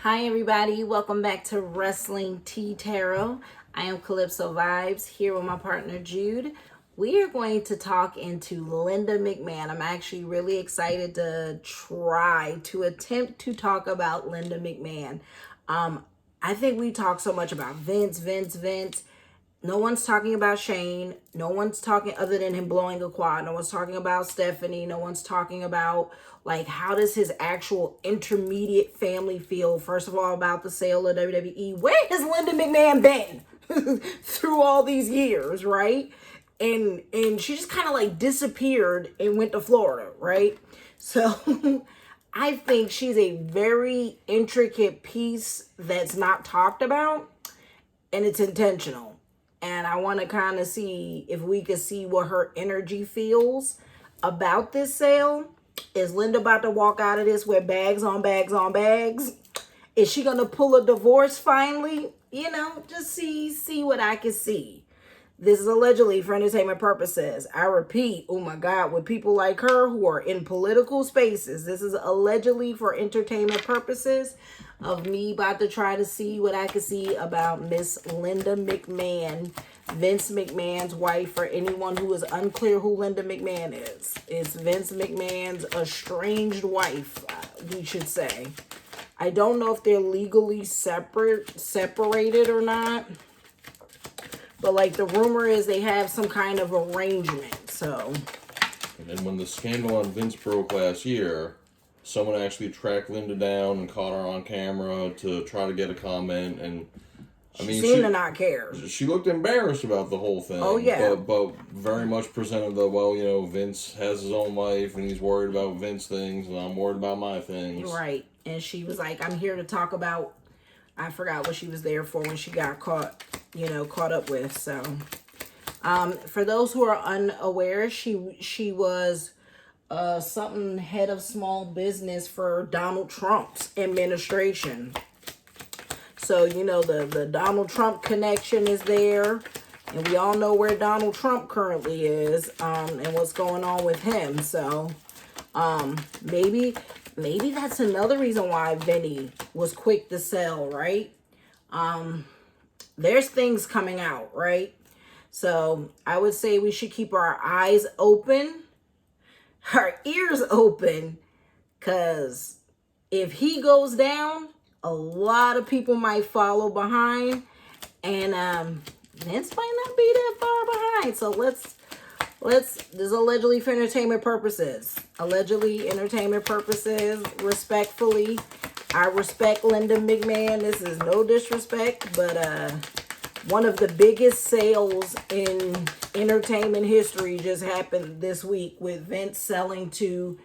Hi everybody, welcome back to Wrestling Tea Tarot. I am Calypso Vibes here with my partner Jude. We are going to talk into Linda McMahon. I'm actually really excited to attempt to talk about Linda McMahon. I think we talk so much about Vince. No one's talking about Shane. No one's talking other than him blowing a quad. No one's talking about Stephanie. No one's talking about like how does his actual intermediate family feel? First of all, about the sale of WWE. Where has Linda McMahon been through all these years, right? And she just kind of like disappeared and went to Florida, right? So I think she's a very intricate piece that's not talked about, and it's intentional. And I want to kind of see if we could see what her energy feels about this sale. Is Linda about to walk out of this with bags on bags on bags? Is she going to pull a divorce finally? You know, just see what I can see. This is allegedly for entertainment purposes. I repeat, oh my God, with people like her who are in political spaces, this is allegedly for entertainment purposes of me about to try to see what I can see about Miss Linda McMahon, Vince McMahon's wife. For anyone who is unclear who Linda McMahon is, it's Vince McMahon's estranged wife, we should say. I don't know if they're legally separated or not. But like the rumor is they have some kind of arrangement, so. And then when the scandal on Vince broke last year, someone actually tracked Linda down and caught her on camera to try to get a comment, and she seemed to not care. She looked embarrassed about the whole thing. Oh yeah. But very much presented Vince has his own life and he's worried about Vince things and I'm worried about my things. Right. And she was like, I'm here to talk about, I forgot what she was there for when she got caught up with. So for those who are unaware, she was something head of small business for Donald Trump's administration. So the Donald Trump connection is there, and we all know where Donald Trump currently is, and what's going on with him. So maybe that's another reason why Vinny was quick to sell, right? There's things coming out, right? So I would say we should keep our eyes open, our ears open, because if he goes down, a lot of people might follow behind, and Vince might not be that far behind. So let's this is allegedly for entertainment purposes. Allegedly entertainment purposes, respectfully. I respect Linda McMahon. This is no disrespect, but one of the biggest sales in entertainment history just happened this week with Vince selling to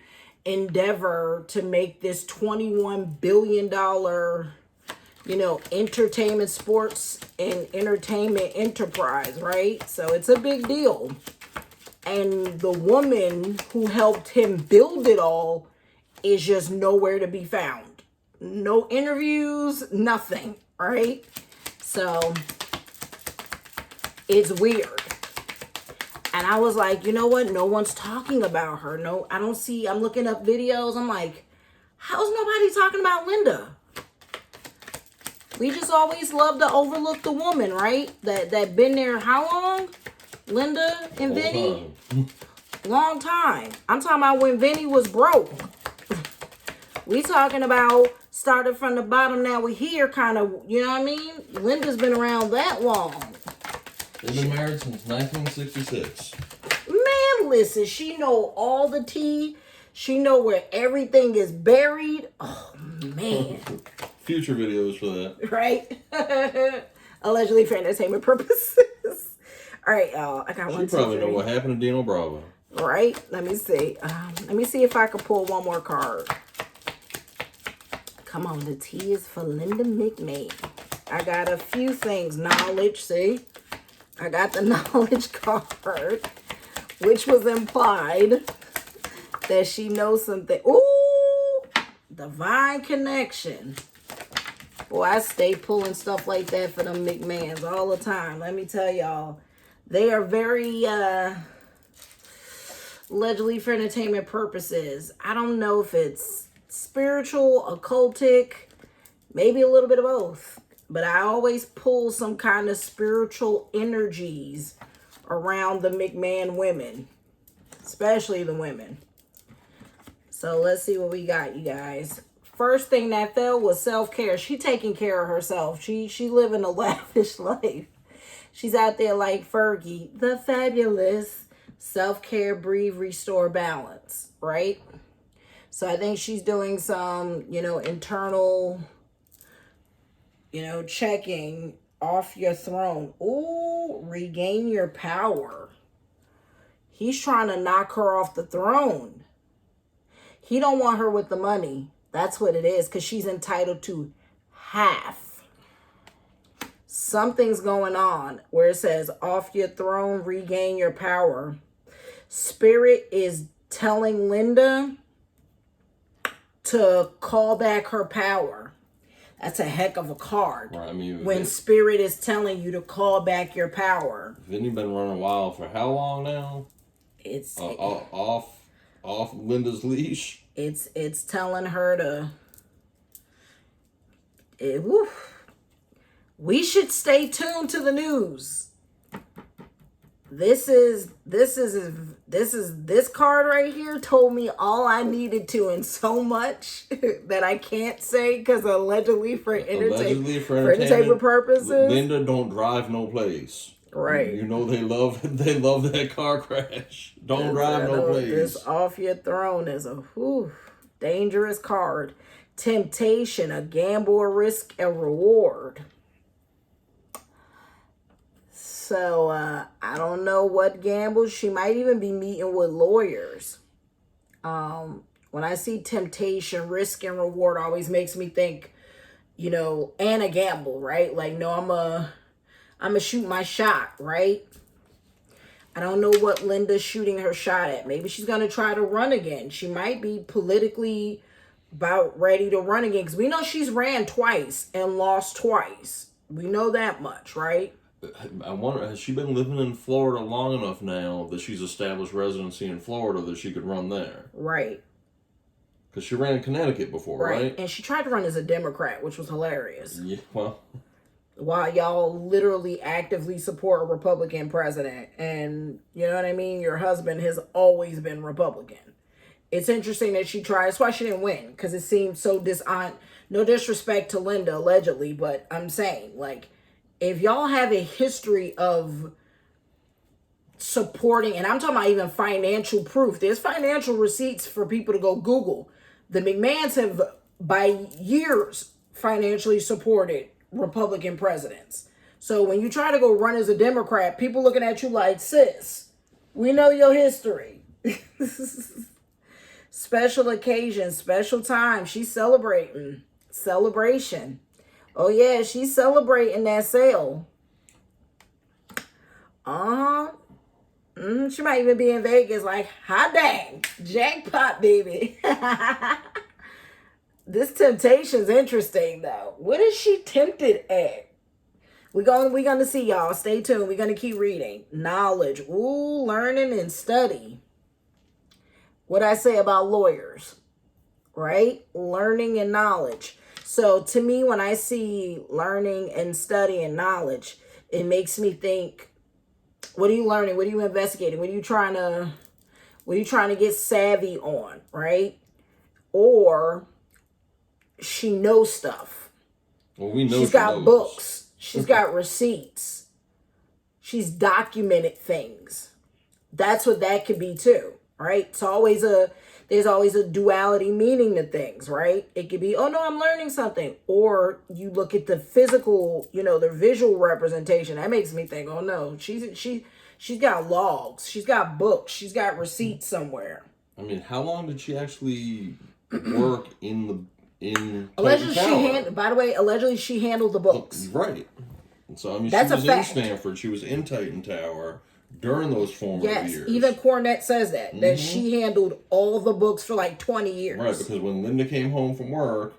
Endeavor to make this $21 billion, entertainment, sports, and entertainment enterprise, right? So it's a big deal. And the woman who helped him build it all is just nowhere to be found. No interviews, nothing, right? So it's weird. And I was like, you know what? No one's talking about her. No, I don't see. I'm looking up videos. I'm like, how's nobody talking about Linda? We just always love to overlook the woman, right? That been there how long? Linda and Vinny? Long time. I'm talking about when Vinny was broke. We talking about started from the bottom, now we're here kind of, you know what I mean? Linda's been around that long. They've been married since 1966. Man, listen, she know all the tea. She know where everything is buried. Oh, man. Future videos for that. Right? Allegedly for entertainment purposes. All right, y'all. I got one. She probably know what happened to Dino Bravo. Right? Let me see. If I can pull one more card. Come on, the T is for Linda McMahon. I got a few things. Knowledge, see? I got the knowledge card, which was implied that she knows something. Ooh, divine connection. Boy, I stay pulling stuff like that for them McMahons all the time. Let me tell y'all, they are very, allegedly for entertainment purposes. I don't know if it's spiritual, occultic, Maybe a little bit of both. But I always pull some kind of spiritual energies around the McMahon women, especially the women. So let's see what we got, you guys. First thing that fell was self-care. She taking care of herself. She living a lavish life. She's out there like Fergie, the fabulous. Self-care, breathe, restore, balance, right? So I think she's doing some, internal, checking off your throne. Ooh, regain your power. He's trying to knock her off the throne. He don't want her with the money. That's what it is, because she's entitled to half. Something's going on where it says off your throne, regain your power. Spirit is telling Linda to call back her power. That's a heck of a card. Right, I mean, when Spirit is telling you to call back your power. Vinny been running wild for how long now? It's off Linda's leash. It's telling her to. We should stay tuned to the news. This card right here told me all I needed to, and so much that I can't say because allegedly for entertainment purposes. Linda don't drive no place. Right. You know they love that car crash. Don't drive no place. This off your throne is a dangerous card. Temptation, a gamble, a risk, a reward. So, I don't know what gambles. She might even be meeting with lawyers. When I see temptation, risk, and reward, always makes me think, and a gamble, right? Like, no, I'm a shoot my shot, right? I don't know what Linda's shooting her shot at. Maybe she's going to try to run again. She might be politically about ready to run again. Because we know she's ran twice and lost twice. We know that much, right? I wonder, has she been living in Florida long enough now that she's established residency in Florida that she could run there? Right. Because she ran in Connecticut before, right? And she tried to run as a Democrat, which was hilarious. Yeah, well. While y'all literally actively support a Republican president. And, you know what I mean? Your husband has always been Republican. It's interesting that she tried. That's why she didn't win. Because it seemed so dishonest. No disrespect to Linda, allegedly. But I'm saying, if y'all have a history of supporting, and I'm talking about even financial proof. There's financial receipts for people to go Google. The McMahons have, by years, financially supported Republican presidents. So when you try to go run as a Democrat, people looking at you like, sis, we know your history. Special occasion, special time. She's celebrating. Celebration. Oh, yeah, she's celebrating that sale. She might even be in Vegas like, hot dang, jackpot, baby. This temptation's interesting, though. What is she tempted at? We're going to see, y'all. Stay tuned. We're going to keep reading. Knowledge. Ooh, learning and study. What I say about lawyers, right? Learning and knowledge. So to me, when I see learning and study and knowledge, it makes me think, what are you learning? What are you investigating? What are you trying to get savvy on, right? Or she knows stuff. Well, we know she's got books. She's got receipts. She's documented things. That's what that could be too, right? There's always a duality meaning to things, right? It could be, oh no, I'm learning something. Or you look at the physical, the visual representation. That makes me think, oh no, she's got logs. She's got books. She's got receipts somewhere. I mean, how long did she actually work in allegedly by the way, allegedly she handled the books. Right. So I mean, that's she was a fact. in Stanford. She was in Titan Tower during those formative years. Even Cornette says that she handled all the books for like 20 years. Right, because when Linda came home from work,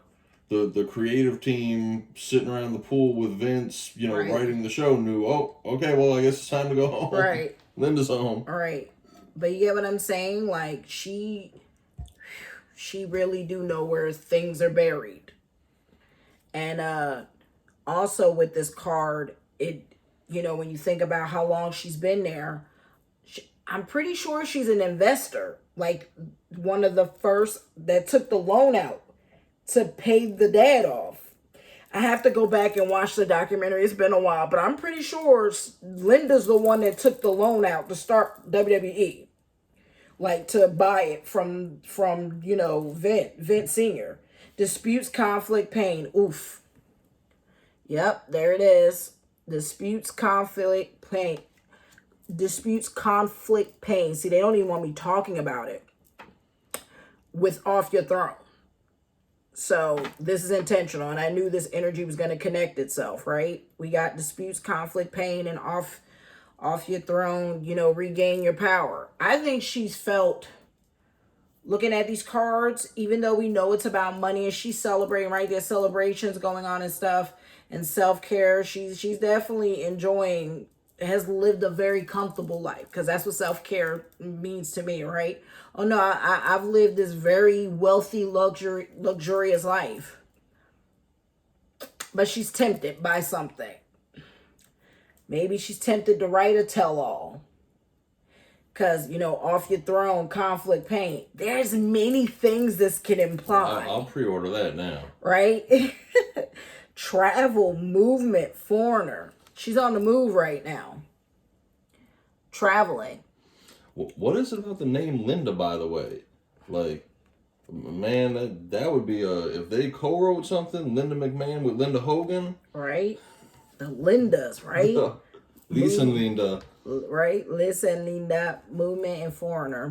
the creative team sitting around the pool with Vince, writing the show knew, oh, okay, well, I guess it's time to go home. Right. Linda's home. All right. But you get what I'm saying? Like, she really do know where things are buried. And also with this card, when you think about how long she's been there, I'm pretty sure she's an investor, like one of the first that took the loan out to pay the dad off. I have to go back and watch the documentary. It's been a while, but I'm pretty sure Linda's the one that took the loan out to start WWE, like to buy it from Vince Senior. Disputes, conflict, pain. Oof. Yep, there it is. Disputes, conflict, pain. Disputes, conflict, pain. See, they don't even want me talking about it with Off Your Throne. So this is intentional, and I knew this energy was going to connect itself, right? We got disputes, conflict, pain, and off your throne, regain your power. I think she's felt, looking at these cards, even though we know it's about money and she's celebrating, right? There's celebrations going on and stuff, and self-care. She's definitely enjoying, has lived a very comfortable life, because that's what self-care means to me, right? Oh no, I've lived this very wealthy, luxurious life. But she's tempted by something. Maybe she's tempted to write a tell-all. Because, off your throne, conflict, pain. There's many things this can imply. I'll pre-order that now. Right? Travel, movement, foreigner. She's on the move right now. Traveling. What is it about the name Linda, by the way? Like, man, that would be if they co-wrote something, Linda McMahon with Linda Hogan. Right? The Lindas, right? Lisa and Linda. Right? Lisa and Linda, movement and foreigner.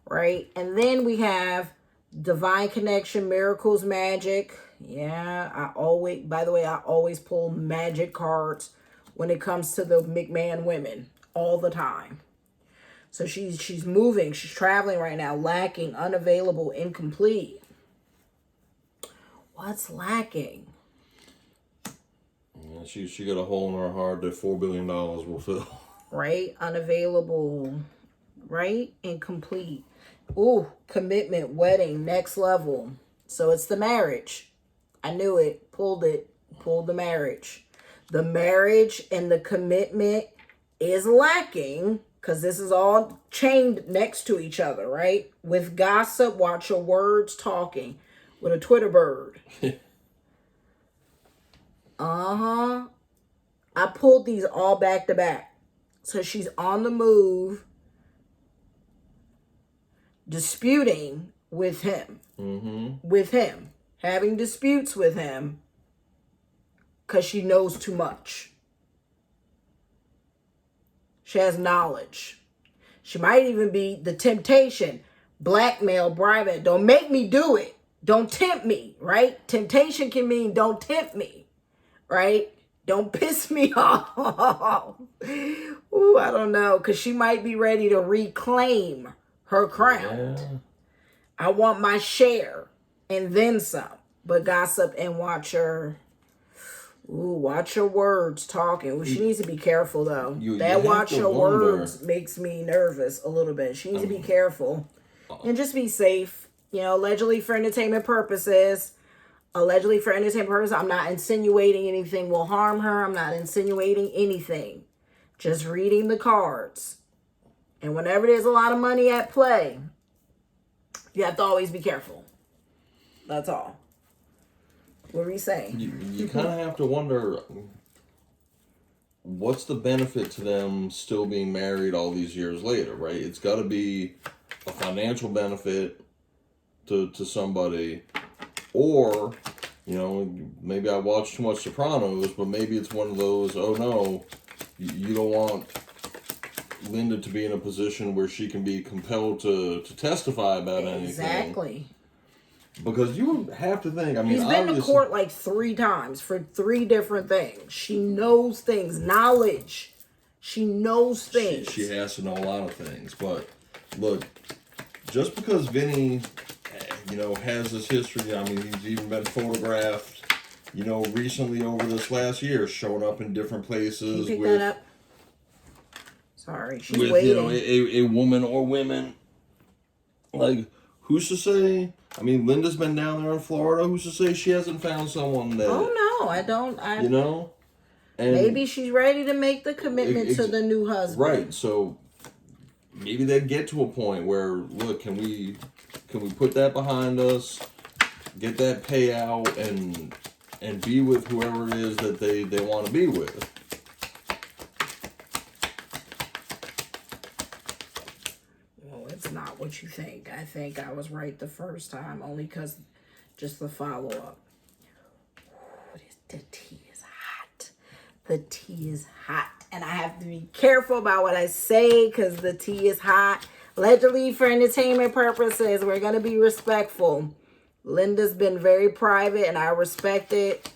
Right? And then we have divine connection, miracles, magic. Yeah, I always pull magic cards when it comes to the McMahon women all the time. So she's moving, she's traveling right now, lacking, unavailable, incomplete. What's lacking? Yeah, she got a hole in her heart that $4 billion will fill. Right? Unavailable. Right? Incomplete. Ooh, commitment, wedding, next level. So it's the marriage. I knew it. Pulled the marriage. The marriage and the commitment is lacking, because this is all chained next to each other, right? With gossip, watch your words, talking. With a Twitter bird. I pulled these all back to back. So she's on the move, disputing with him. With him. Having disputes with him. Because she knows too much. She has knowledge. She might even be the temptation. Blackmail, bribe. Don't make me do it. Don't tempt me, right? Temptation can mean don't tempt me, right? Don't piss me off. Ooh, I don't know. Because she might be ready to reclaim her crown. Yeah. I want my share and then some. But gossip and watch her. Ooh, watch your words talking. Well, she needs to be careful, though. That watch your words makes me nervous a little bit. She needs to be careful. And just be safe. Allegedly for entertainment purposes. I'm not insinuating anything will harm her. I'm not insinuating anything. Just reading the cards. And whenever there's a lot of money at play, you have to always be careful. That's all. What were you saying? You kind of have to wonder, what's the benefit to them still being married all these years later, right? It's got to be a financial benefit to somebody, or, maybe I watched too much Sopranos, but maybe it's one of those, oh no, you don't want Linda to be in a position where she can be compelled to testify about anything. Exactly. Because you have to think, he's been to court like 3 times for 3 different things. She knows things. Knowledge. She knows things. She has to know a lot of things. But look, just because Vinny, has this history, he's even been photographed, recently over this last year, showing up in different places. Can you pick that up? Sorry, she's with, waiting. A woman or women. Like, who's to say? I mean, Linda's been down there in Florida. Who's to say she hasn't found someone that? Oh no, I don't. You know, and maybe she's ready to make the commitment to the new husband. Right. So maybe they'd get to a point where, look, can we put that behind us, get that payout, and be with whoever it is that they want to be with. Well, it's not what you think. I think I was right the first time, only because just the follow up. The tea is hot. The tea is hot. And I have to be careful about what I say because the tea is hot. Allegedly for entertainment purposes, we're going to be respectful. Linda's been very private and I respect it.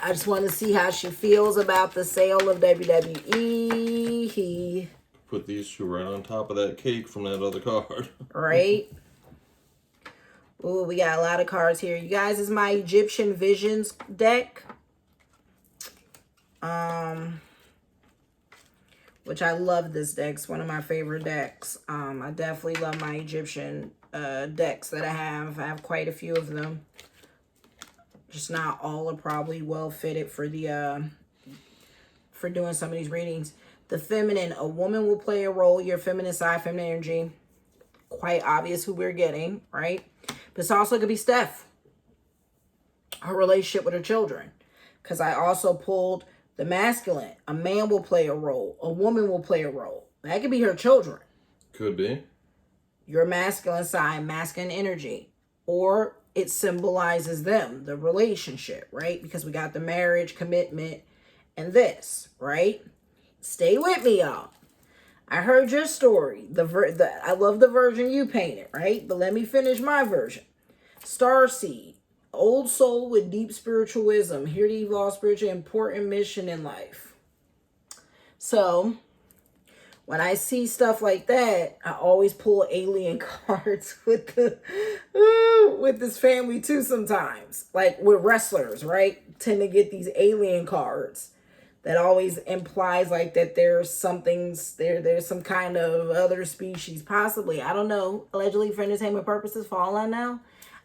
I just want to see how she feels about the sale of WWE. Put these two right on top of that cake from that other card. Right? Ooh, we got a lot of cards here. You guys, this is my Egyptian Visions deck. Which I love this deck. It's one of my favorite decks. I definitely love my Egyptian decks that I have. I have quite a few of them. Just not all are probably well fitted for the for doing some of these readings. The feminine, a woman will play a role. Your feminine side, feminine energy. Quite obvious who we're getting, right? But it's also could be Steph. Her relationship with her children. Because I also pulled the masculine. A man will play a role. A woman will play a role. That could be her children. Could be. Your masculine side, masculine energy. Or it symbolizes them, the relationship, right? Because we got the marriage, commitment, and this, right? Stay with me, y'all. I heard your story. I love the version you painted, right? But let me finish my version. Starseed. Old soul with deep spiritual wisdom. Here to evolve spiritually important mission in life. So, when I see stuff like that, I always pull alien cards with this family too sometimes. Like with wrestlers, right? Tend to get these alien cards. That always implies like that there's there's some kind of other species, possibly. I don't know. Allegedly for entertainment purposes, fall on now.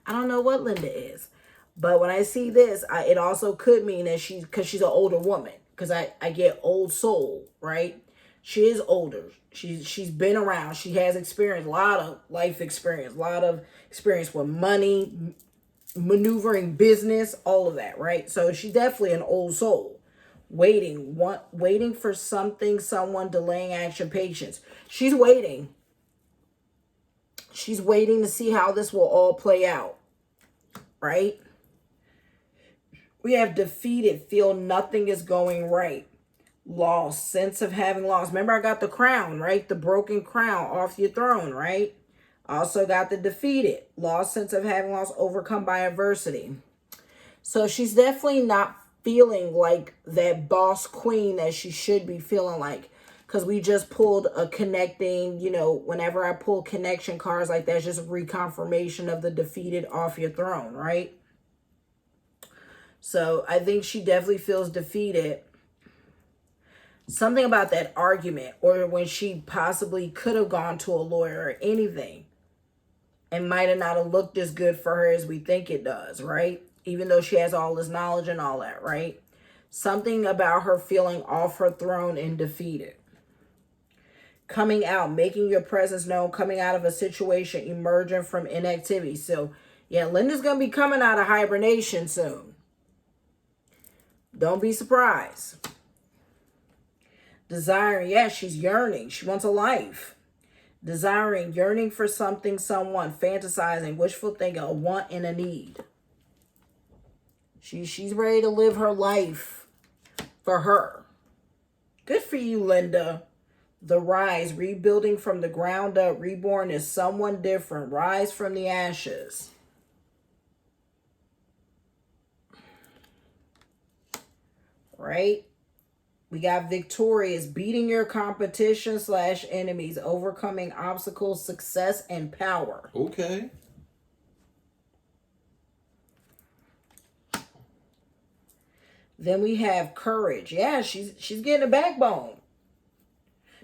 I don't know what Linda is. But when I see this, it also could mean that because she's an older woman. Because I get old soul, right? She is older. She's been around. She has experience, a lot of life experience, a lot of experience with money, maneuvering business, all of that, right? So she's definitely an old soul. Waiting for something, someone, delaying action, patience. She's waiting. She's waiting to see how this will all play out, right? We have defeated, feel nothing is going right. Lost, sense of having lost. Remember, I got the crown, right? The broken crown off your throne, right? Also got the defeated, lost, sense of having lost, overcome by adversity. So she's definitely not feeling like that boss queen that she should be feeling like. Because we just pulled a connecting, whenever I pull connection cards like that, it's just a reconfirmation of the defeated off your throne, right? So I think she definitely feels defeated. Something about that argument, or when she possibly could have gone to a lawyer or anything, and might have not have looked as good for her as we think it does, right? Even though she has all this knowledge and all that, right? Something about her feeling off her throne and defeated. Coming out, making your presence known, coming out of a situation, emerging from inactivity. So, yeah, Linda's going to be coming out of hibernation soon. Don't be surprised. Desiring, yeah, she's yearning. She wants a life. Desiring, yearning for something, someone, fantasizing, wishful thinking, a want and a need. She's ready to live her life for her. Good for you, Linda. The rise, rebuilding from the ground up, reborn as someone different. Rise from the ashes. Right? We got victorious, beating your competition / enemies, overcoming obstacles, success, and power. Okay. Then we have courage. Yeah, she's getting a backbone.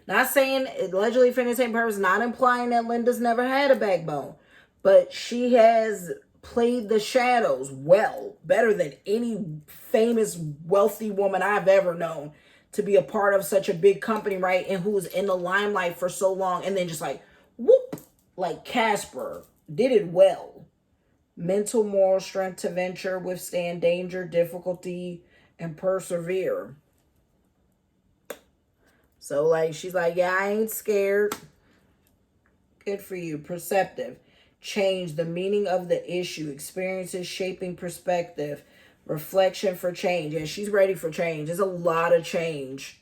Not saying allegedly for the same purpose, not implying that Linda's never had a backbone, but she has played the shadows well, better than any famous wealthy woman I've ever known, to be a part of such a big company, right? And who was in the limelight for so long, and then just like whoop, like Casper did it well. Mental, moral strength to venture, withstand danger, difficulty, and persevere. So, like, she's like, yeah, I ain't scared. Good for you. Perceptive. Change the meaning of the issue. Experiences shaping perspective. Reflection for change. And she's ready for change. There's a lot of change.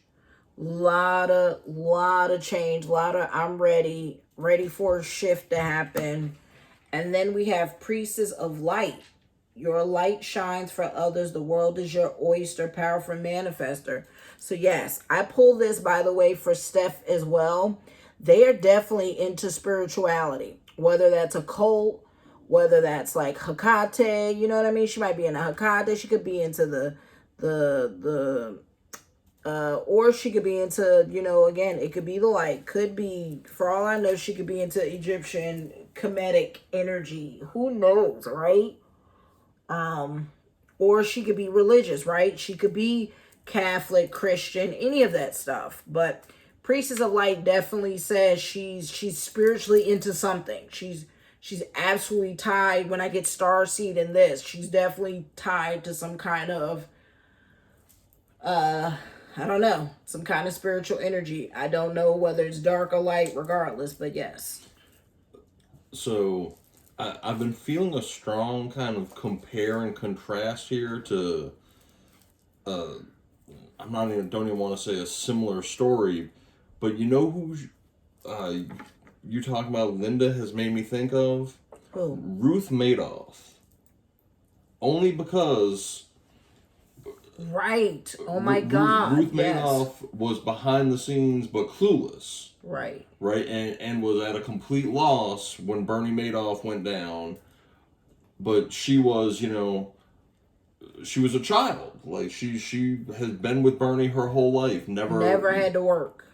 Lot of change. I'm ready for a shift to happen. And then we have Priestess of Light. Your light shines for others. The world is your oyster. Powerful manifester. So yes, I pull this, by the way, for Steph as well. They are definitely into spirituality. Whether that's a cult, whether that's like Hecate, you know what I mean? She might be in a Hecate. She could be into or she could be into, again, it could be the light. Could be, for all I know, she could be into Egyptian Kemetic energy. Who knows, right? Or she could be religious, right? She could be Catholic, Christian, any of that stuff. But Priestess of Light definitely says she's spiritually into something. She's absolutely tied. When I get starseed in this, she's definitely tied to some kind of I don't know, some kind of spiritual energy. I don't know whether it's dark or light, regardless, but yes. So I've been feeling a strong kind of compare and contrast here to don't even want to say a similar story, but you know who you talking about Linda has made me think of? Who? Ruth Madoff. Only because right. Oh my God. Ruth Madoff was behind the scenes but clueless. Right. Right, and was at a complete loss when Bernie Madoff went down. But she was, she was a child. Like she has been with Bernie her whole life. Never had to work.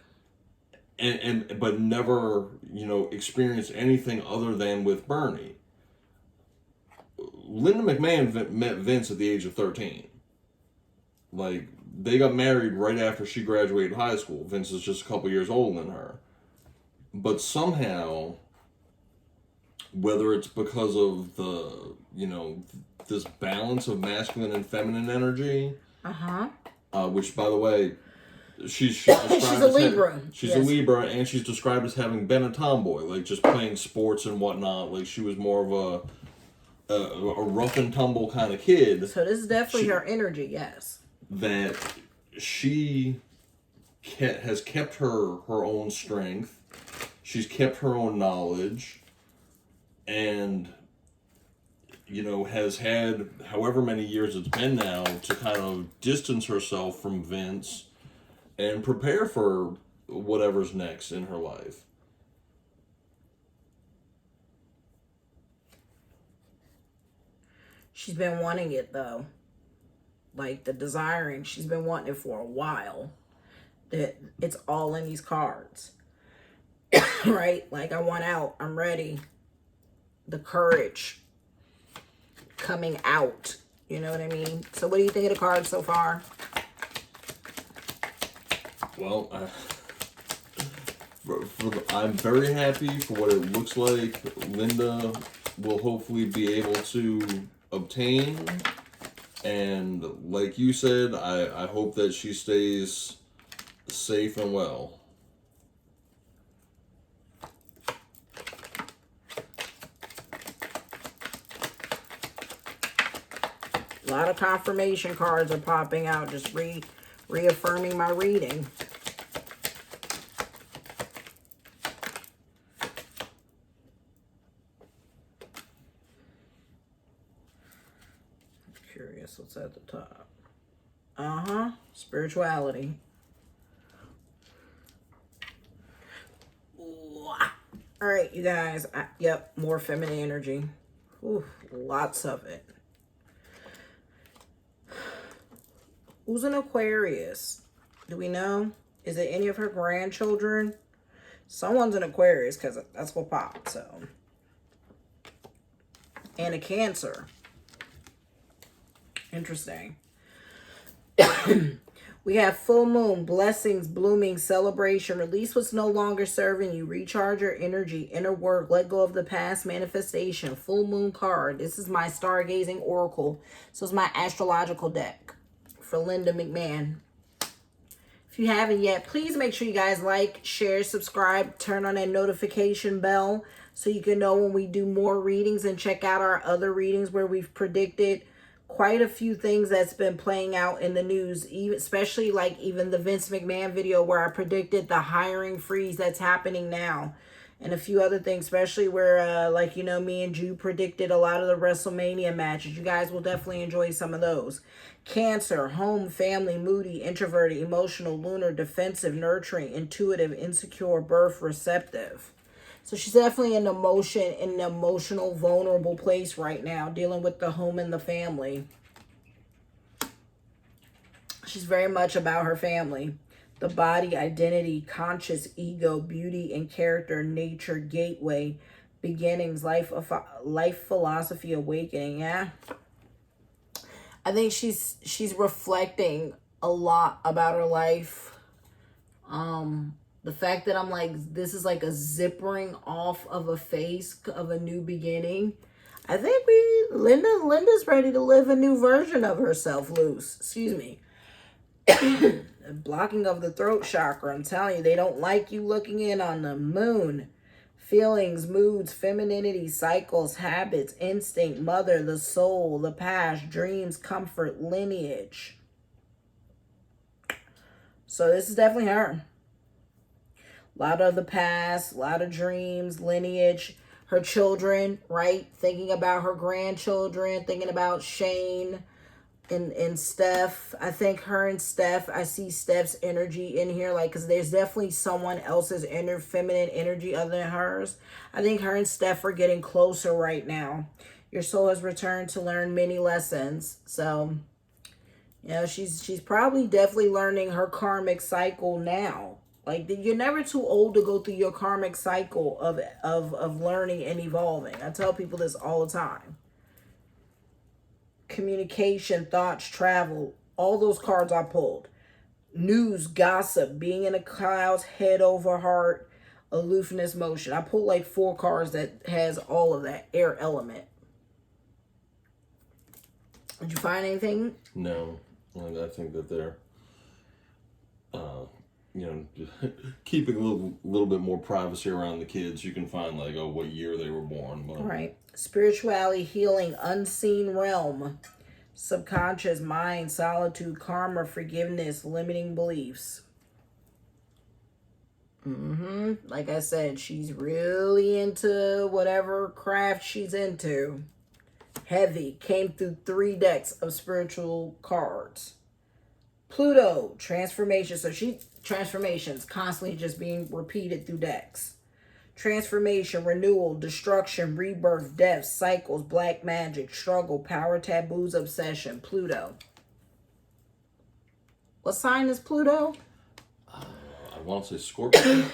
But never, experienced anything other than with Bernie. Linda McMahon met Vince at the age of 13. Like, they got married right after she graduated high school. Vince is just a couple years older than her. But somehow, whether it's because of the, this balance of masculine and feminine energy, which, by the way, she's a Libra. She's a Libra, and she's described as having been a tomboy, like just playing sports and whatnot. Like she was more of a rough and tumble kind of kid. So this is definitely her energy, yes. That she has kept her own strength. She's kept her own knowledge, and has had however many years it's been now to kind of distance herself from Vince and prepare for whatever's next in her life. She's been wanting it, though. Like, the desiring, she's been wanting it for a while. That it's all in these cards. Right? Like, I want out. I'm ready. The courage coming out. You know what I mean? So what do you think of the cards so far? Well, I'm very happy for what it looks like Linda will hopefully be able to obtain. And like you said, I hope that she stays safe and well. A lot of confirmation cards are popping out, just reaffirming my reading. Curious what's at the top. Spirituality. Ooh. All right, you guys. Yep, more feminine energy. Ooh, lots of it. Who's an Aquarius? Do we know? Is it any of her grandchildren? Someone's an Aquarius, because that's what popped, so. And a Cancer. Interesting. We have full moon, blessings, blooming, celebration, release what's no longer serving you, recharge your energy, inner work, let go of the past, manifestation, full moon card. This is my stargazing oracle. So it's my astrological deck for Linda McMahon. If you haven't yet, please make sure you guys like, share, subscribe, turn on that notification bell so you can know when we do more readings, and check out our other readings where we've predicted quite a few things that's been playing out in the news, even especially like even the Vince McMahon video where I predicted the hiring freeze that's happening now, and a few other things, especially where like, you know, me and Jude predicted a lot of the WrestleMania matches. You guys will definitely enjoy some of those. Cancer, home, family, moody, introverted, emotional, lunar, defensive, nurturing, intuitive, insecure, birth, receptive. So she's definitely in an emotional, vulnerable place right now, dealing with the home and the family. She's very much about her family. The body, identity, conscious, ego, beauty and character, nature, gateway, beginnings, life philosophy, awakening. Yeah. I think she's reflecting a lot about her life. The fact that I'm like, this is like a zippering off of a face of a new beginning. I think Linda's ready to live a new version of herself loose. Excuse me. Blocking of the throat chakra. I'm telling you, they don't like you looking in on the moon. Feelings, moods, femininity, cycles, habits, instinct, mother, the soul, the past, dreams, comfort, lineage. So this is definitely her. A lot of the past, a lot of dreams, lineage, her children, right? Thinking about her grandchildren, thinking about Shane and Steph. I think her and Steph, I see Steph's energy in here, like, because there's definitely someone else's inner feminine energy other than hers. I think her and Steph are getting closer right now. Your soul has returned to learn many lessons. So, you know, she's probably definitely learning her karmic cycle now. Like, you're never too old to go through your karmic cycle of learning and evolving. I tell people this all the time. Communication, thoughts, travel, all those cards I pulled. News, gossip, being in the clouds, head over heart, aloofness, motion. I pulled like 4 cards that has all of that air element. Did you find anything? No. I think that they're you know, keeping a little bit more privacy around the kids. You can find like, oh, what year they were born. But... Right. Spirituality, healing, unseen realm, subconscious, mind, solitude, karma, forgiveness, limiting beliefs. Like I said, she's really into whatever craft she's into. Heavy. Came through 3 decks of spiritual cards. Pluto, transformation. So transformations constantly just being repeated through decks. Transformation, renewal, destruction, rebirth, death, cycles, black magic, struggle, power, taboos, obsession. Pluto. What sign is Pluto? I want to say Scorpio.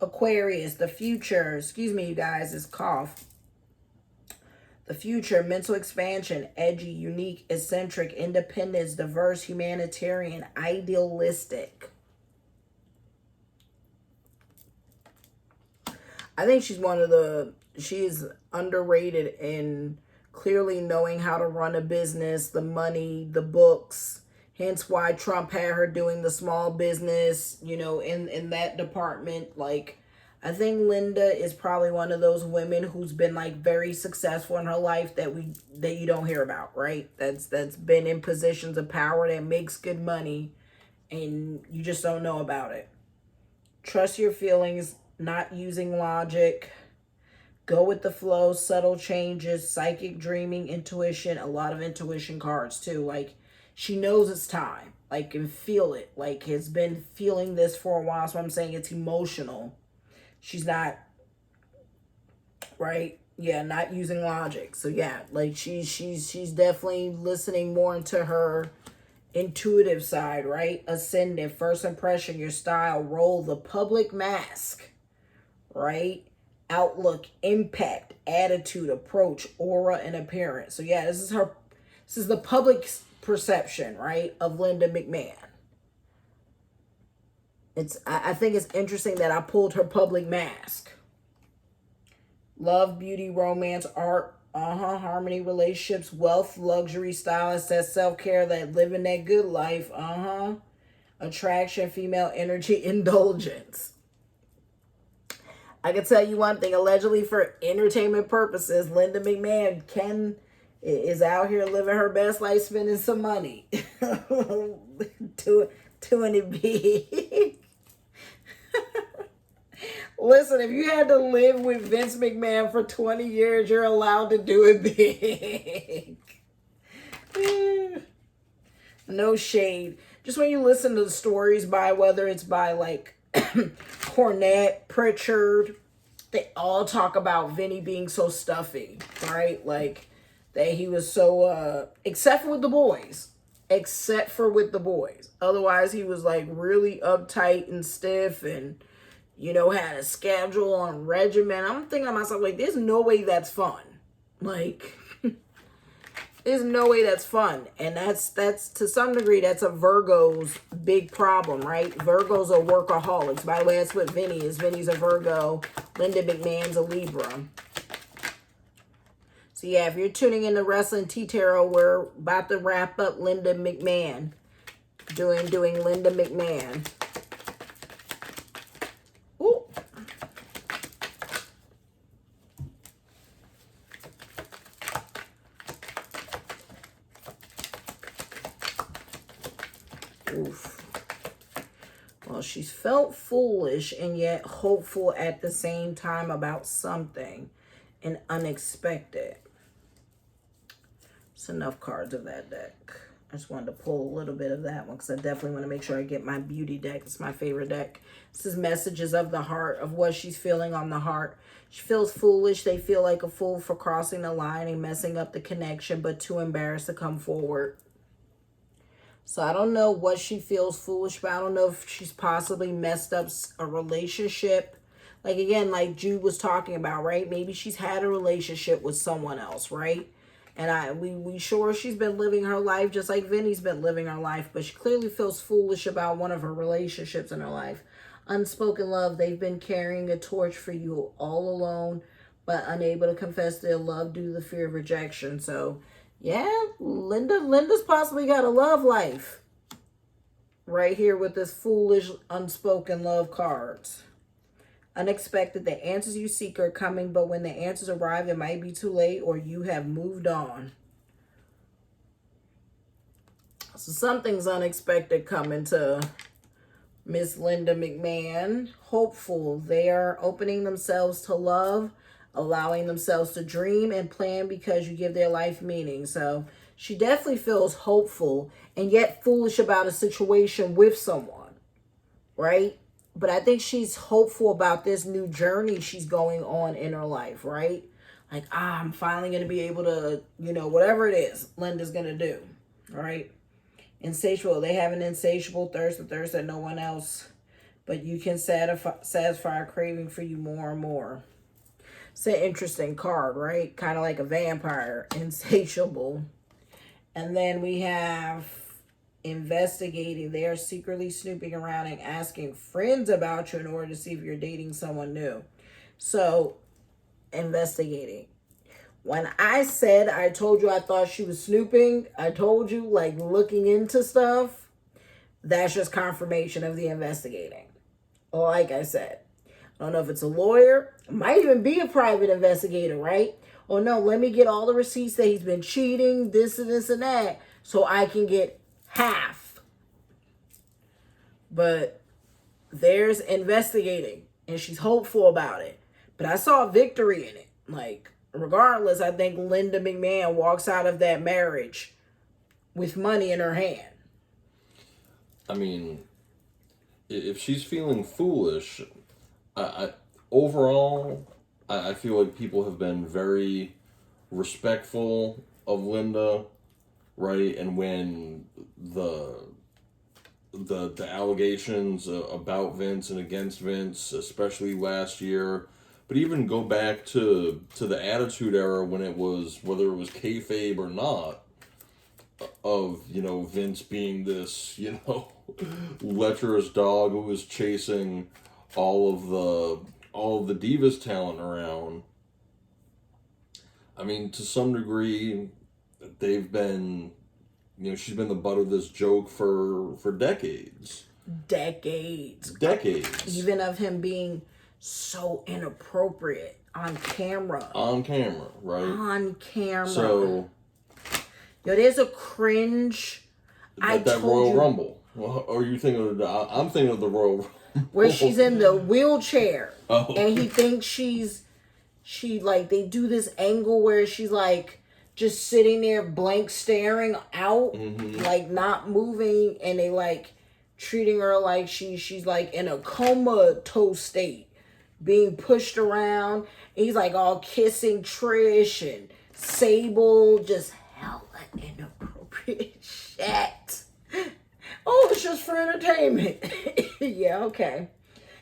Aquarius, the future. Excuse me, you guys, it's cough. The future, mental expansion, edgy, unique, eccentric, independence, diverse, humanitarian, idealistic. I think she's underrated in clearly knowing how to run a business, the money, the books. Hence why Trump had her doing the small business, you know, in that department. Like, I think Linda is probably one of those women who's been like very successful in her life that you don't hear about, right? That's been in positions of power, that makes good money, and you just don't know about it. Trust your feelings, not using logic. Go with the flow, subtle changes, psychic dreaming, intuition, a lot of intuition cards too. Like, she knows it's time, like, can feel it, like has been feeling this for a while. So I'm saying it's emotional. She's not, right? Yeah, not using logic. So yeah, like she's definitely listening more into her intuitive side, right? Ascendant, first impression, your style, role, the public mask, right? Outlook, impact, attitude, approach, aura, and appearance. So yeah, this is the public perception, right, of Linda McMahon. I think it's interesting that I pulled her public mask. Love, beauty, romance, art, harmony, relationships, wealth, luxury, style, that self-care, that living that good life, attraction, female energy, indulgence. I can tell you one thing, allegedly for entertainment purposes, Linda McMahon is out here living her best life, spending some money. Doing it big. Listen, if you had to live with Vince McMahon for 20 years, you're allowed to do it big. No shade. Just when you listen to the stories by, whether it's by like Cornette, Pritchard, they all talk about Vinny being so stuffy, right? Like that he was so, except for with the boys. Otherwise, he was like really uptight and stiff and, had a schedule on regimen. I'm thinking to myself, like, there's no way that's fun. Like, there's no way that's fun. And that's to some degree, that's a Virgo's big problem, right? Virgos are workaholics. By the way, that's what Vinny is. Vinny's a Virgo. Linda McMahon's a Libra. So yeah, if you're tuning in to Wrestling Tea Tarot, we're about to wrap up Linda McMahon. Doing Linda McMahon. Ooh. Oof. Well, she's felt foolish and yet hopeful at the same time about something and unexpected. It's enough cards of that deck. I just wanted to pull a little bit of that one because I definitely want to make sure I get my beauty deck. It's my favorite deck. This is messages of the heart, of what she's feeling on the heart. She feels foolish. They feel like a fool for crossing the line and messing up the connection, but too embarrassed to come forward. So I don't know what she feels foolish about. I don't know if she's possibly messed up a relationship. Like, again, like Jude was talking about, right? Maybe she's had a relationship with someone else, right? And we sure she's been living her life just like Vinny's been living her life, but she clearly feels foolish about one of her relationships in her life. Unspoken love, they've been carrying a torch for you all alone, but unable to confess their love due to the fear of rejection. So, yeah, Linda's possibly got a love life right here with this foolish unspoken love cards. Unexpected, the answers you seek are coming, but when the answers arrive, it might be too late or you have moved on. So something's unexpected coming to Miss Linda McMahon. Hopeful, they are opening themselves to love, allowing themselves to dream and plan because you give their life meaning. So she definitely feels hopeful and yet foolish about a situation with someone, right? But I think she's hopeful about this new journey she's going on in her life, right? Like, I'm finally going to be able to, whatever it is Linda's going to do, right? Insatiable. They have an insatiable thirst, a thirst that no one else but you can satisfy a craving for you more and more. It's an interesting card, right? Kind of like a vampire, insatiable. And then we have investigating. They are secretly snooping around and asking friends about you in order to see if you're dating someone new. So, investigating. When I told you I thought she was snooping, I told you, like, looking into stuff, that's just confirmation of the investigating. Like I said, I don't know if it's a lawyer, it might even be a private investigator, right? Oh no, let me get all the receipts that he's been cheating, this and this and that, so I can get half. But there's investigating and she's hopeful about it. But I saw victory in it. Like, regardless, I think Linda McMahon walks out of that marriage with money in her hand. I mean, if she's feeling foolish, overall, I feel like people have been very respectful of Linda, right? And when the allegations about Vince and against Vince, especially last year, but even go back to the Attitude Era when it was, whether it was kayfabe or not, of, Vince being this, lecherous dog who was chasing all of the Divas talent around. I mean, to some degree, they've been, she's been the butt of this joke for decades. Decades. Even of him being so inappropriate on camera. On camera, right? On camera. So, there's a cringe. That Royal Rumble. Well, are you thinking of I'm thinking of the Royal Rumble. Where she's in the wheelchair. Oh. And he thinks they do this angle where she's like just sitting there blank staring out, like not moving, and they like treating her like she's like in a comatose state, being pushed around. And he's like all kissing Trish and Sable, just hella inappropriate shit. Oh, it's just for entertainment. Yeah, okay.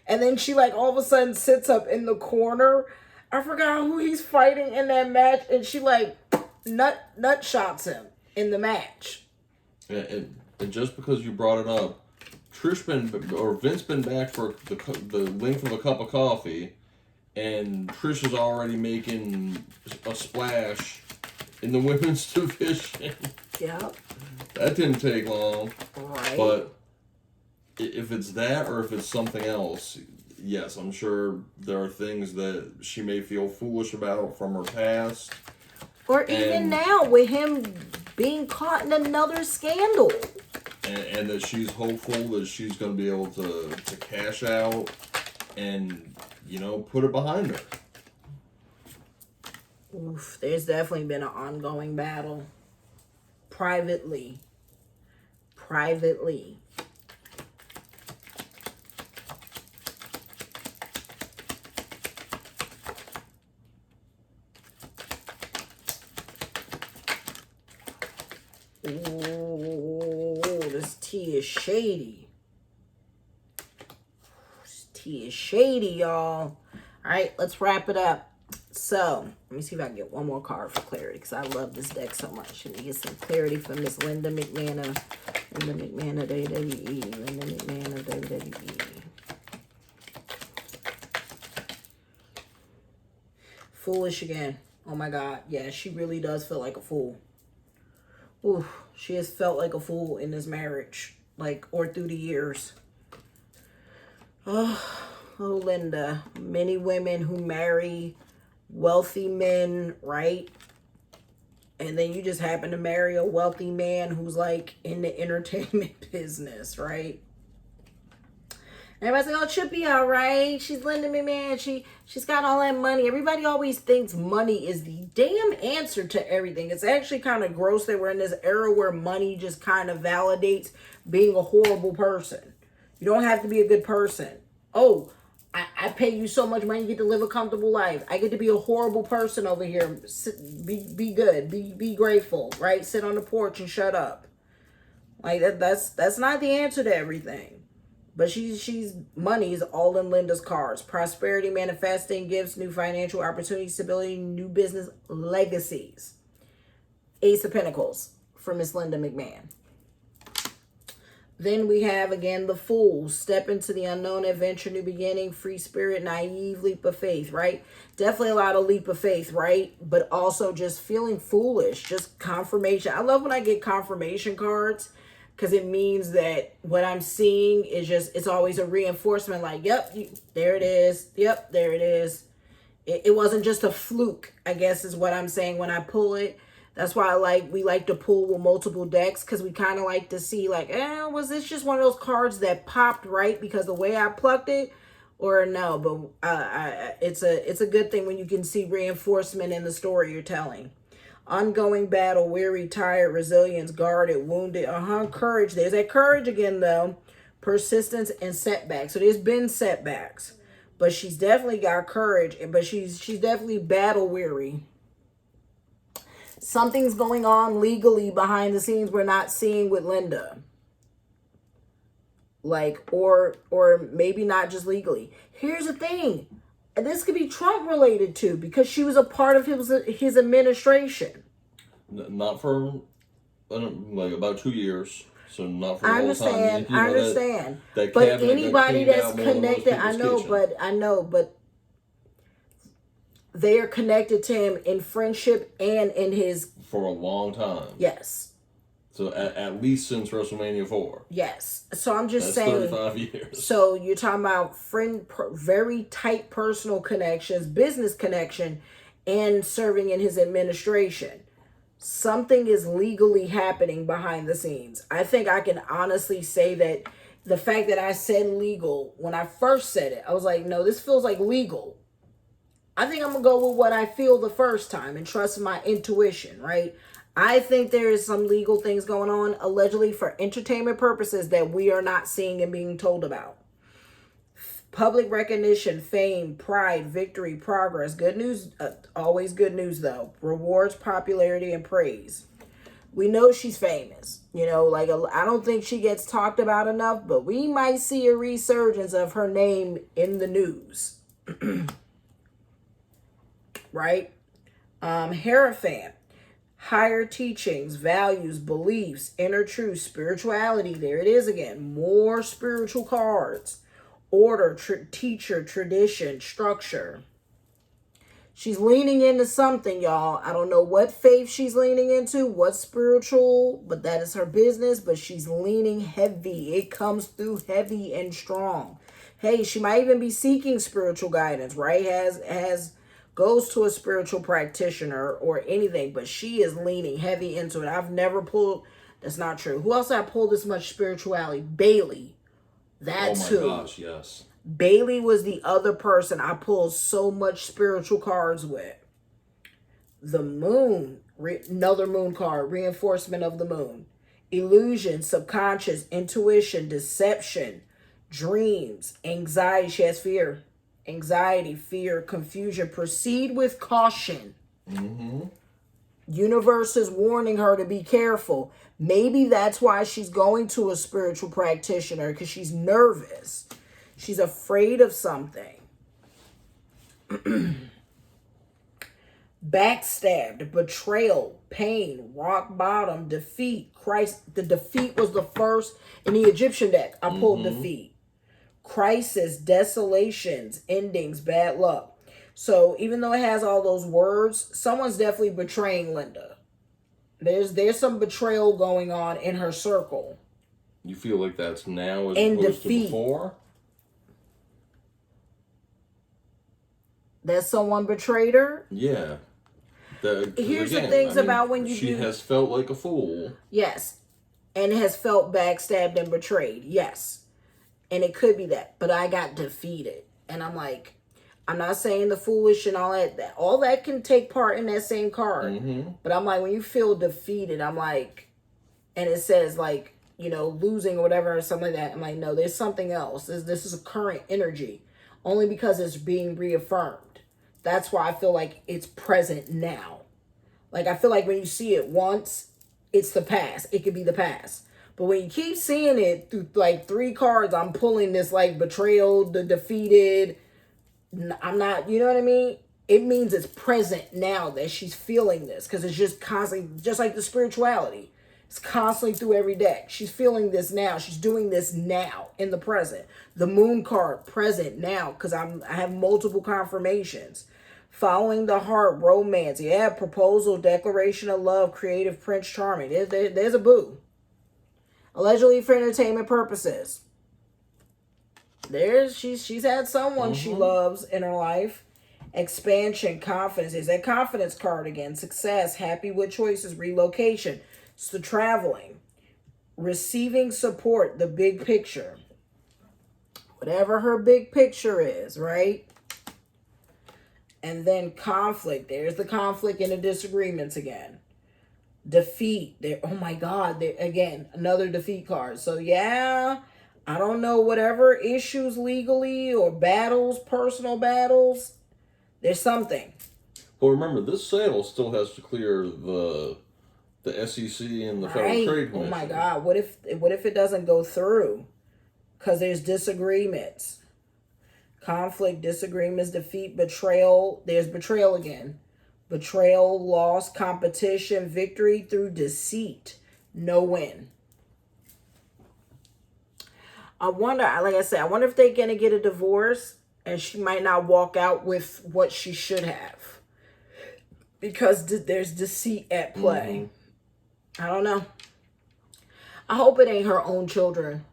And then she like all of a sudden sits up in the corner. I forgot who he's fighting in that match, and she like nut shots him in the match. And just because you brought it up, Vince been back for the length of a cup of coffee, and Trish is already making a splash in the women's division. Yeah. That didn't take long. Right. But if it's that or if it's something else, yes, I'm sure there are things that she may feel foolish about from her past. Or even now with him being caught in another scandal. And that she's hopeful that she's going to be able to cash out and, put it behind her. Oof, there's definitely been an ongoing battle. Privately. Ooh, this tea is shady. This tea is shady, y'all. All right, let's wrap it up. So, let me see if I can get one more card for clarity, because I love this deck so much. Let me get some clarity from Miss Linda McMahon of WWE. Linda McMahon of WWE. Foolish again. Oh my God. Yeah, she really does feel like a fool. Ooh, she has felt like a fool in this marriage, or through the years. Oh, Linda. Many women who marry wealthy men, right? And then you just happen to marry a wealthy man who's in the entertainment business, right? Everybody's like, oh, it should be all right. She's Linda McMahon. She's got all that money. Everybody always thinks money is the damn answer to everything. It's actually kind of gross that we're in this era where money just kind of validates being a horrible person. You don't have to be a good person. Oh, I pay you so much money, you get to live a comfortable life. I get to be a horrible person over here. Be good. Be grateful, right? Sit on the porch and shut up. That's not the answer to everything. But she's money is all in Linda's cards. Prosperity, manifesting, gifts, new financial opportunities, stability, new business, legacies. Ace of Pentacles for Miss Linda McMahon. Then we have, again, the Fool. Step into the unknown, adventure, new beginning, free spirit, naive, leap of faith, right? Definitely a lot of leap of faith, right? But also just feeling foolish, just confirmation. I love when I get confirmation cards because it means that what I'm seeing is it's always a reinforcement yep, there it is. Yep, there it is. It wasn't just a fluke, I guess is what I'm saying when I pull it. That's why we like to pull with multiple decks, because we kind of like to see was this just one of those cards that popped right because the way I plucked it, or no? But it's a good thing when you can see reinforcement in the story you're telling. Ongoing battle, weary, tired, resilience, guarded, wounded, courage. There's that courage again though. Persistence and setbacks. So there's been setbacks, but she's definitely got courage, but she's definitely battle weary. Something's going on legally behind the scenes we're not seeing with Linda. Like, or maybe not just legally. Here's the thing. This could be Trump related too, because she was a part of his administration. Not for like about 2 years. So not for I a long time. I understand. That but anybody that's connected, I know, but they are connected to him in friendship and in his... For a long time. Yes. So at least since WrestleMania 4. Yes. So I'm just saying. 35 years. So you're talking about very tight personal connections, business connection, and serving in his administration. Something is legally happening behind the scenes. I think I can honestly say that the fact that I said legal, when I first said it, I was like, no, this feels like legal. I think I'm going to go with what I feel the first time and trust my intuition, right? I think there is some legal things going on, allegedly for entertainment purposes, that we are not seeing and being told about. Public recognition, fame, pride, victory, progress. Good news, always good news though. Rewards, popularity, and praise. We know she's famous. You know, like, I don't think she gets talked about enough, but we might see a resurgence of her name in the news. Right? Hierophant. Higher teachings, values, beliefs, inner truth, spirituality. There it is again. More spiritual cards. Order, teacher, tradition, structure. She's leaning into something, y'all. I don't know what faith she's leaning into, what spiritual, but that is her business. But she's leaning heavy. It comes through heavy and strong. Hey, she might even be seeking spiritual guidance, right? Goes to a spiritual practitioner or anything, but she is leaning heavy into it. I've never pulled, that's not true. Who else I pulled this much spirituality? Bailey. That's who. Oh my gosh, yes. Bailey was the other person I pulled so much spiritual cards with. The moon, another moon card, reinforcement of the moon. Illusion, subconscious, intuition, deception, dreams, anxiety. She has fear. Anxiety, fear, confusion. Proceed with caution. Mm-hmm. Universe is warning her to be careful. Maybe that's why she's going to a spiritual practitioner, because she's nervous. She's afraid of something. Backstabbed, betrayal, pain, rock bottom, defeat. Christ, the defeat was the first in the Egyptian deck. I pulled defeat. Crisis, desolations, endings, bad luck. So even though it has all those words, someone's definitely betraying Linda. There's some betrayal going on in her circle. You feel like that's now as and opposed defeat. To before? That someone betrayed her? Yeah. Here's the things about when she has felt like a fool. Yes. And has felt backstabbed and betrayed. Yes. And it could be that. But I got defeated. And I'm like, I'm not saying the foolish and all that. All that can take part in that same card. Mm-hmm. But I'm like, when you feel defeated, I'm like, and it says like, you know, losing or whatever or something like that. I'm like, no, there's something else. This is a current energy. Only because it's being reaffirmed. That's why I feel like it's present now. Like, I feel like when you see it once, it's the past. It could be the past. But when you keep seeing it through like 3 cards, I'm pulling this like betrayal, the defeated. I'm not, you know what I mean? It means it's present now that she's feeling this, because it's just constantly, just like the spirituality. It's constantly through every deck. She's feeling this now. She's doing this now in the present. The moon card, present now, because I have multiple confirmations. Following the heart, romance. Yeah, proposal, declaration of love, creative, Prince Charming. There's a boo. Allegedly for entertainment purposes. She's had someone she loves in her life. Expansion, confidence. Is that confidence card again? Success, happy with choices, relocation. It's the traveling. Receiving support, the big picture. Whatever her big picture is, right? And then conflict. There's the conflict and the disagreements again. Defeat. Oh my God. Again, another defeat card. So yeah, I don't know, whatever issues legally or battles, personal battles, there's something. But remember, this sale still has to clear the SEC and the Federal Trade Commission. Oh my God! What if it doesn't go through? Because there's disagreements, conflict, disagreements, defeat, betrayal. There's betrayal again. Betrayal, loss, competition, victory through deceit. No win. I wonder, like I said, I wonder if they're going to get a divorce and she might not walk out with what she should have. Because there's deceit at play. I don't know. I hope it ain't her own children.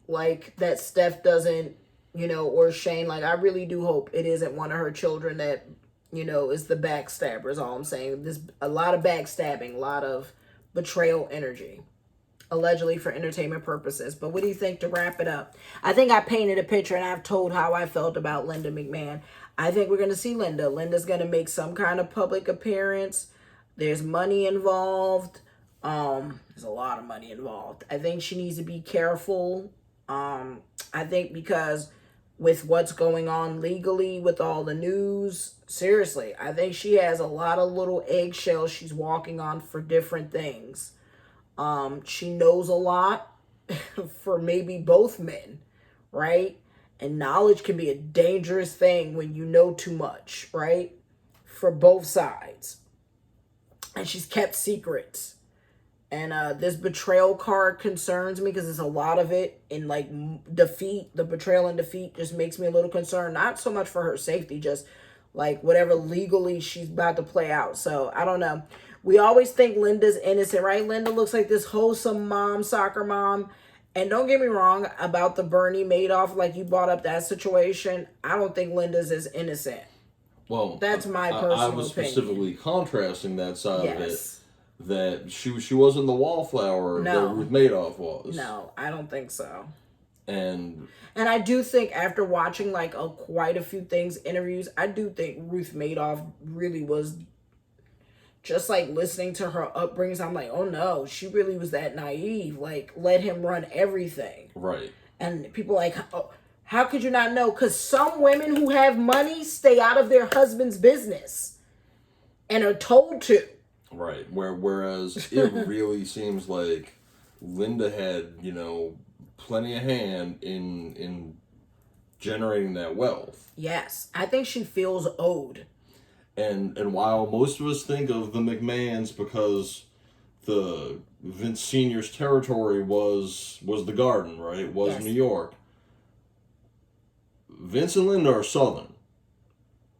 Like that Steph doesn't, or Shane. Like I really do hope it isn't one of her children that, is the backstabber is all I'm saying. There's a lot of backstabbing, a lot of betrayal energy. Allegedly for entertainment purposes. But what do you think to wrap it up? I think I painted a picture and I've told how I felt about Linda McMahon. I think we're going to see Linda. Linda's going to make some kind of public appearance. There's money involved. There's a lot of money involved. I think she needs to be careful. I think because with what's going on legally with all the news, seriously, I think she has a lot of little eggshells she's walking on for different things. She knows a lot for maybe both men, right? And knowledge can be a dangerous thing when you know too much, right? For both sides. And she's kept secrets. And this betrayal card concerns me because there's a lot of it in like defeat. The betrayal and defeat just makes me a little concerned. Not so much for her safety, just like whatever legally she's about to play out. So I don't know. We always think Linda's innocent, right? Linda looks like this wholesome mom, soccer mom. And don't get me wrong about the Bernie Madoff, like you brought up that situation. I don't think Linda's as innocent. Well, that's my personal opinion. I was specifically contrasting that side of it. That she wasn't the wallflower that Ruth Madoff was. No, I don't think so. And I do think after watching like quite a few interviews, I do think Ruth Madoff really was just like listening to her upbringings. I'm like, oh no, she really was that naive. Like, let him run everything. Right. And people like, oh, how could you not know? Because some women who have money stay out of their husband's business and are told to. Right. Whereas it really seems like Linda had, plenty of hand in generating that wealth. Yes. I think she feels owed. And while most of us think of the McMahons because the Vince Sr.'s territory was the Garden, right? It was New York. Vince and Linda are Southern.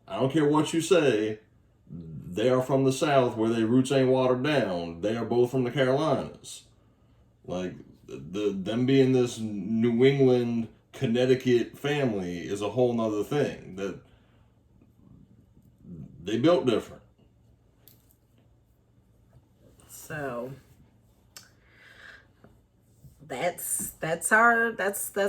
I don't care what you say. They are from the South where their roots ain't watered down. They are both from the Carolinas. Like, them being this New England, Connecticut family is a whole nother thing. That they built different. So that's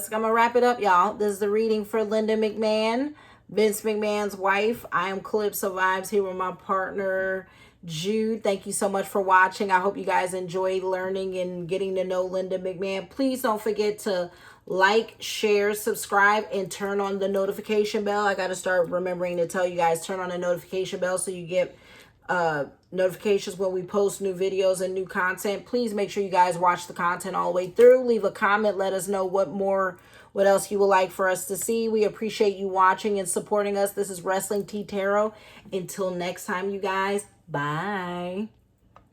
gonna wrap it up, y'all. This is the reading for Linda McMahon, Vince McMahon's wife. I am Calypso Vibes here with my partner Jude. Thank you so much for watching. I hope you guys enjoyed learning and getting to know Linda McMahon. Please don't forget to like, share, subscribe, and turn on the notification bell. I got to start remembering to tell you guys, turn on the notification bell so you get notifications when we post new videos and new content. Please make sure you guys watch the content all the way through. Leave a comment. Let us know what else you would like for us to see. We appreciate you watching and supporting us. This is Wrestling Tea Tarot. Until next time, you guys. Bye.